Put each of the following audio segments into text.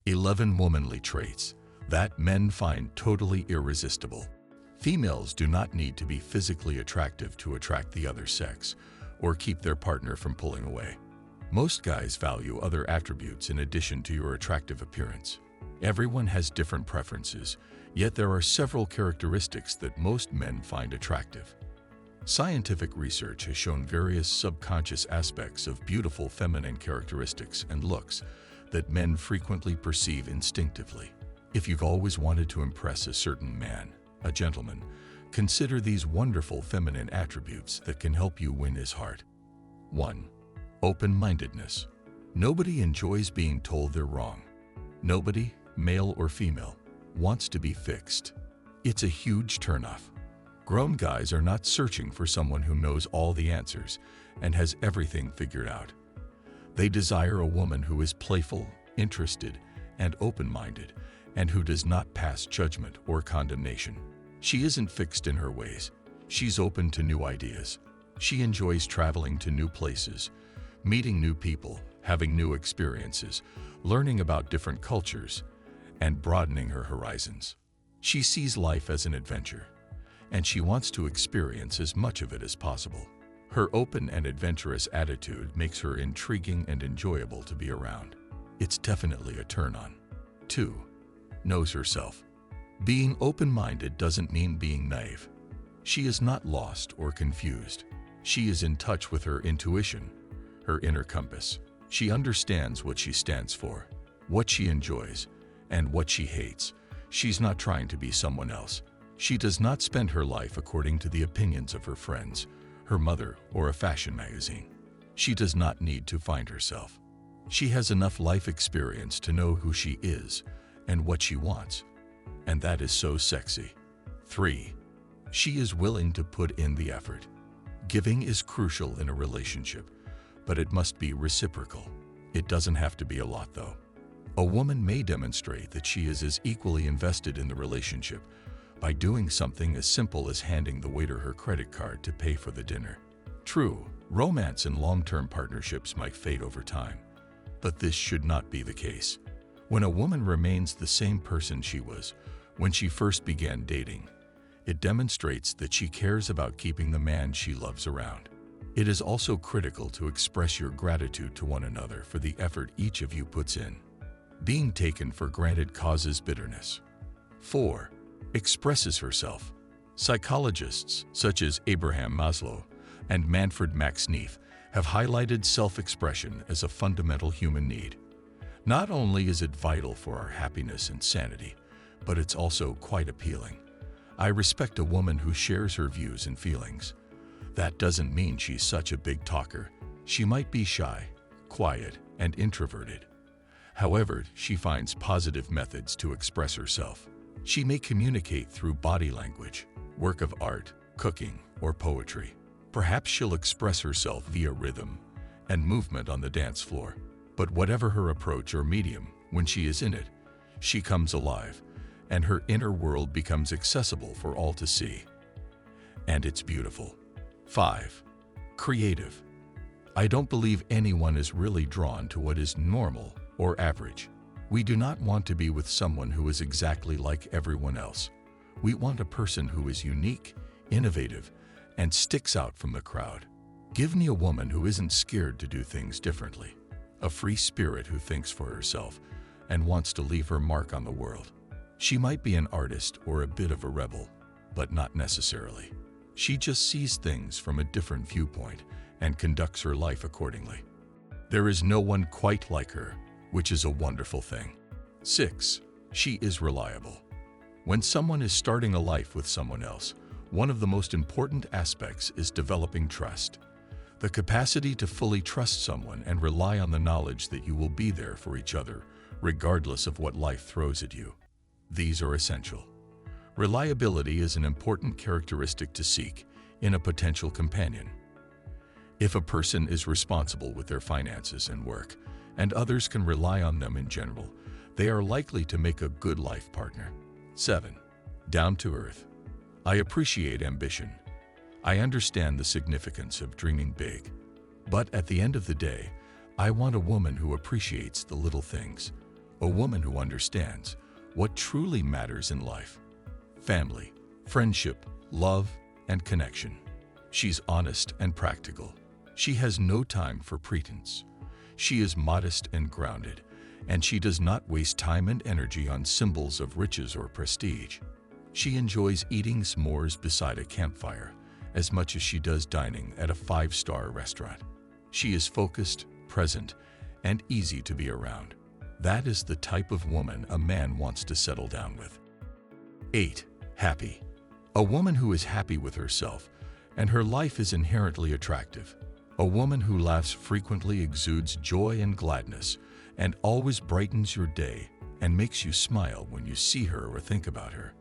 11 womanly traits that men find totally irresistible. Females do not need to be physically attractive to attract the other sex or keep their partner from pulling away. Most guys value other attributes in addition to your attractive appearance. Everyone has different preferences, yet there are several characteristics that most men find attractive. Scientific research has shown various subconscious aspects of beautiful feminine characteristics and looks that men frequently perceive instinctively. If you've always wanted to impress a certain man, a gentleman, consider these wonderful feminine attributes that can help you win his heart. 1. Open-mindedness. Nobody enjoys being told they're wrong. Nobody, male or female, wants to be fixed. It's a huge turnoff. Grown guys are not searching for someone who knows all the answers and has everything figured out. They desire a woman who is playful, interested, and open-minded, and who does not pass judgment or condemnation. She isn't fixed in her ways. She's open to new ideas. She enjoys traveling to new places, meeting new people, having new experiences, learning about different cultures, and broadening her horizons. She sees life as an adventure, and she wants to experience as much of it as possible. Her open and adventurous attitude makes her intriguing and enjoyable to be around. It's definitely a turn-on. 2. Knows herself. Being open-minded doesn't mean being naive. She is not lost or confused. She is in touch with her intuition, her inner compass. She understands what she stands for, what she enjoys, and what she hates. She's not trying to be someone else. She does not spend her life according to the opinions of her friends, her mother, or a fashion magazine. She does not need to find herself. She has enough life experience to know who she is and what she wants, and that is so sexy. 3. She is willing to put in the effort. Giving is crucial in a relationship, but it must be reciprocal. It doesn't have to be a lot, though. A woman may demonstrate that she is as equally invested in the relationship by doing something as simple as handing the waiter her credit card to pay for the dinner. True, romance and long-term partnerships might fade over time, but this should not be the case. When a woman remains the same person she was when she first began dating, it demonstrates that she cares about keeping the man she loves around. It is also critical to express your gratitude to one another for the effort each of you puts in. Being taken for granted causes bitterness. 4. Expresses herself. Psychologists such as Abraham Maslow and Manfred Max Neef have highlighted self-expression as a fundamental human need. Not only is it vital for our happiness and sanity, but it's also quite appealing. I respect a woman who shares her views and feelings. That doesn't mean she's such a big talker. She might be shy, quiet, and introverted. However, she finds positive methods to express herself. She may communicate through body language, work of art, cooking, or poetry. Perhaps she'll express herself via rhythm and movement on the dance floor. But whatever her approach or medium, when she is in it, she comes alive, and her inner world becomes accessible for all to see. And it's beautiful. 5. Creative. I don't believe anyone is really drawn to what is normal or average. We do not want to be with someone who is exactly like everyone else. We want a person who is unique, innovative, and sticks out from the crowd. Give me a woman who isn't scared to do things differently, a free spirit who thinks for herself and wants to leave her mark on the world. She might be an artist or a bit of a rebel, but not necessarily. She just sees things from a different viewpoint and conducts her life accordingly. There is no one quite like her, which is a wonderful thing. 6. She is reliable. When someone is starting a life with someone else, one of the most important aspects is developing trust. The capacity to fully trust someone and rely on the knowledge that you will be there for each other, regardless of what life throws at you. These are essential. Reliability is an important characteristic to seek in a potential companion. If a person is responsible with their finances and work, and others can rely on them in general, they are likely to make a good life partner. 7. Down to earth. I appreciate ambition. I understand the significance of dreaming big. But at the end of the day, I want a woman who appreciates the little things, a woman who understands what truly matters in life: family, friendship, love, and connection. She's honest and practical. She has no time for pretense. She is modest and grounded, and she does not waste time and energy on symbols of riches or prestige. She enjoys eating s'mores beside a campfire as much as she does dining at a five-star restaurant. She is focused, present, and easy to be around. That is the type of woman a man wants to settle down with. 8. Happy. A woman who is happy with herself and her life is inherently attractive. A woman who laughs frequently exudes joy and gladness and always brightens your day and makes you smile when you see her or think about her.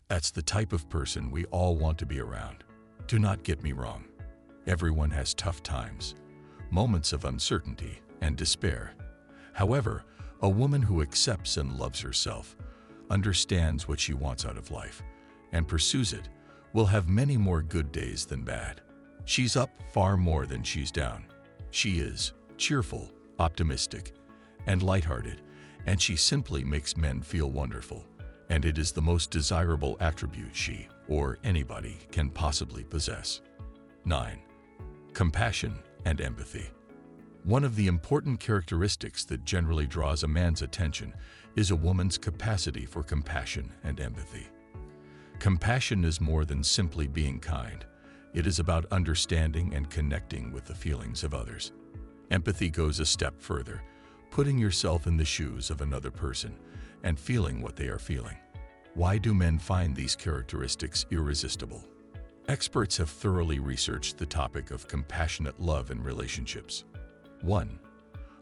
That's the type of person we all want to be around. Do not get me wrong. Everyone has tough times, moments of uncertainty and despair. However, a woman who accepts and loves herself, understands what she wants out of life, and pursues it will have many more good days than bad. She's up far more than she's down. She is cheerful, optimistic, and lighthearted, and she simply makes men feel wonderful, and it is the most desirable attribute she or anybody can possibly possess. 9. Compassion and empathy. One of the important characteristics that generally draws a man's attention is a woman's capacity for compassion and empathy. Compassion is more than simply being kind. It is about understanding and connecting with the feelings of others. Empathy goes a step further, putting yourself in the shoes of another person and feeling what they are feeling. Why do men find these characteristics irresistible? Experts have thoroughly researched the topic of compassionate love in relationships. 1.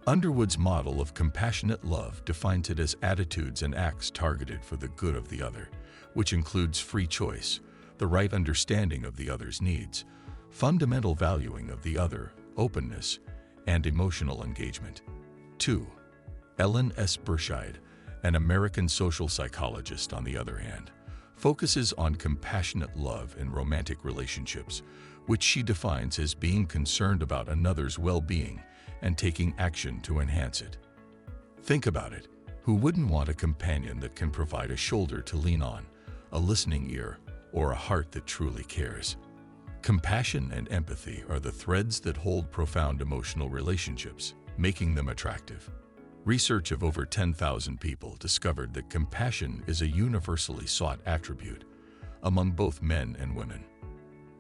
Underwood's model of compassionate love defines it as attitudes and acts targeted for the good of the other, which includes free choice, the right understanding of the other's needs, fundamental valuing of the other, openness, and emotional engagement. 2. Ellen S. Burscheid, an American social psychologist, on the other hand, focuses on compassionate love in romantic relationships, which she defines as being concerned about another's well-being and taking action to enhance it. Think about it. Who wouldn't want a companion that can provide a shoulder to lean on, a listening ear, or a heart that truly cares? Compassion and empathy are the threads that hold profound emotional relationships, making them attractive. Research of over 10,000 people discovered that compassion is a universally sought attribute among both men and women.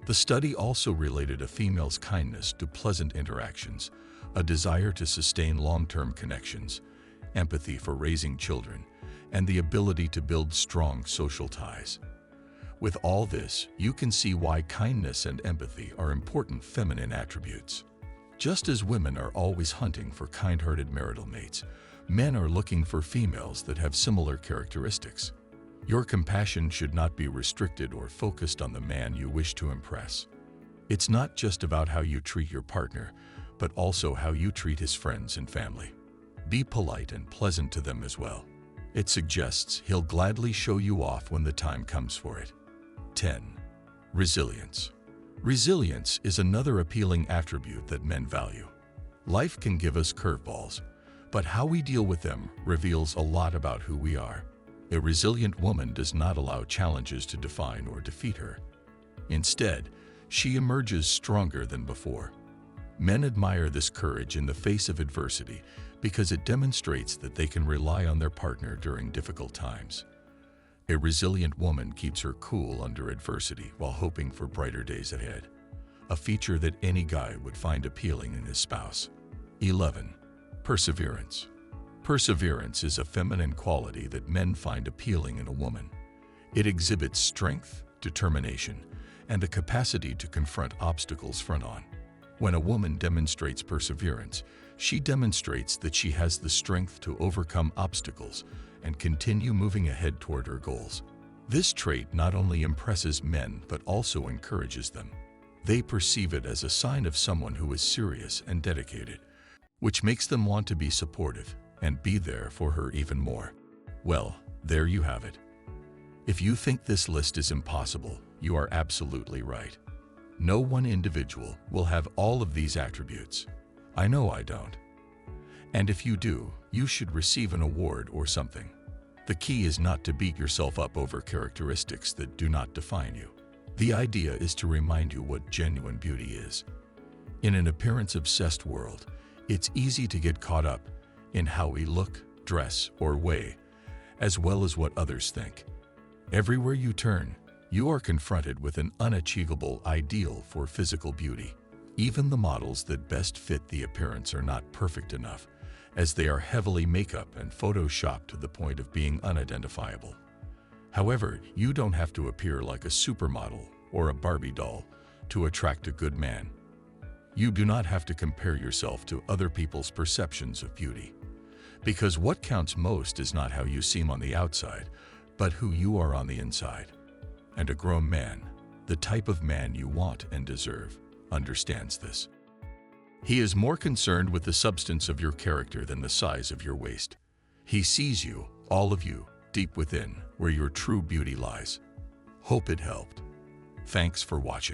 The study also related a female's kindness to pleasant interactions, a desire to sustain long-term connections, empathy for raising children, and the ability to build strong social ties. With all this, you can see why kindness and empathy are important feminine attributes. Just as women are always hunting for kind-hearted marital mates, men are looking for females that have similar characteristics. Your compassion should not be restricted or focused on the man you wish to impress. It's not just about how you treat your partner, but also how you treat his friends and family. Be polite and pleasant to them as well. It suggests he'll gladly show you off when the time comes for it. 10. Resilience. Resilience is another appealing attribute that men value. Life can give us curveballs, but how we deal with them reveals a lot about who we are. A resilient woman does not allow challenges to define or defeat her. Instead, she emerges stronger than before. Men admire this courage in the face of adversity because it demonstrates that they can rely on their partner during difficult times. A resilient woman keeps her cool under adversity while hoping for brighter days ahead, a feature that any guy would find appealing in his spouse. 11. Perseverance. Perseverance is a feminine quality that men find appealing in a woman. It exhibits strength, determination, and the capacity to confront obstacles front-on. When a woman demonstrates perseverance, she demonstrates that she has the strength to overcome obstacles and continue moving ahead toward her goals. This trait not only impresses men but also encourages them. They perceive it as a sign of someone who is serious and dedicated, which makes them want to be supportive and be there for her even more. Well, there you have it. If you think this list is impossible, you are absolutely right. No one individual will have all of these attributes. I know I don't. And if you do, you should receive an award or something. The key is not to beat yourself up over characteristics that do not define you. The idea is to remind you what genuine beauty is. In an appearance-obsessed world, it's easy to get caught up in how we look, dress, or weigh, as well as what others think. Everywhere you turn, you are confronted with an unachievable ideal for physical beauty. Even the models that best fit the appearance are not perfect enough, as they are heavily makeup and photoshopped to the point of being unidentifiable. However, you don't have to appear like a supermodel or a Barbie doll to attract a good man. You do not have to compare yourself to other people's perceptions of beauty. Because what counts most is not how you seem on the outside, but who you are on the inside. And a grown man, the type of man you want and deserve, understands this. He is more concerned with the substance of your character than the size of your waist. He sees you, all of you, deep within, where your true beauty lies. Hope it helped. Thanks for watching.